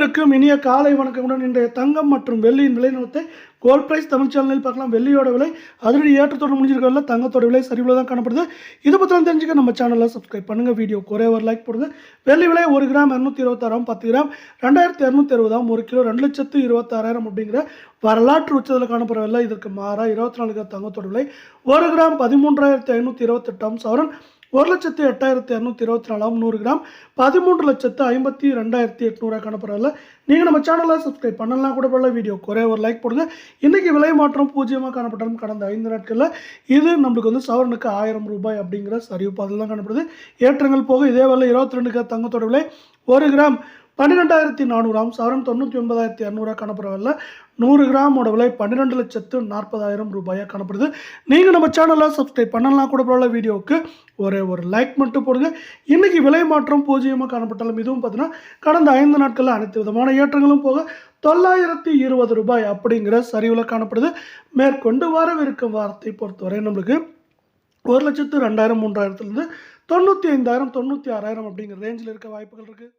அனைவருக்கும் இனிய காலை வணக்கமுடன் இன்றைய தங்கம் மற்றும் வெள்ளியின் விலை நிலவரத்தை கோல்ட் பிரைஸ் தமிழ் சேனலில் பார்க்கலாம். வெள்ளியோட விலை அதிரடி ஏற்றத்தோடு முடிஞ்சிருக்கல, தங்கத்தோட விலை சரிவில் தான் காணப்படுது. இதை பற்றி தெரிஞ்சுக்க நம்ம சேனலில் சப்ஸ்கிரைப் பண்ணுங்கள். வீடியோ ஒரே ஒரு லைக் போடுங்க. வெள்ளி விலை 1 கிராம் 226, 10 கிராம் 2260, 1 கிலோ 2,26,000 அப்படிங்கிற வரலாற்று உச்சத்தில் காணப்படவில்லை. இதற்கு மாறாக 24 கிராம் தங்கத்தோட விலை 1 கிராம் 13,528 சவரன் 1,08,224, 100 கிராம் 13,52,800 காணப்படவில்லை. நீங்கள் நம்ம சேனலில் சப்ஸ்கிரைப் பண்ணலாம் கூட பரவாயில்ல. வீடியோ ஒரே ஒரு லைக் போடுங்க. இன்றைக்கி விலை மாற்றம் 0 காணப்பட்டாலும் கடந்த 5 நாட்களில் இது நம்மளுக்கு வந்து சவரனுக்கு 1000 ரூபாய் அப்படிங்கிற சரிவு பாதையில் தான் காணப்படுது. ஏற்றங்கள் போக இதே வேலை 22 கிராம் தங்கத்தோட விலை 1 கிராம் 12,400, சவரன் 99,200 காணப்படவில்லை. 100 கிராமோட விலை 12,40,000 ரூபாயாக காணப்படுது. நீங்கள் நம்ம சேனலில் சப்ஸ்கிரைப் பண்ணலாம் கூட பரவாயில்ல. வீடியோவுக்கு ஒரே ஒரு லைக் மட்டும் போடுங்க. இன்றைக்கி விலை மாற்றம் 0 காணப்பட்டாலும் இதுவும் பார்த்தீங்கன்னா கடந்த 5 நாட்களில் அனைத்து விதமான ஏற்றங்களும் போக 920 ரூபாய் அப்படிங்கிற சரிவில் காணப்படுது. மேற்கொண்டு வரவிருக்கும் வாரத்தை பொறுத்தவரை நம்மளுக்கு 1,02,000, 3,000 95,000, 96,000 அப்படிங்கிற ரேஞ்சில் இருக்க வாய்ப்புகள் இருக்குது.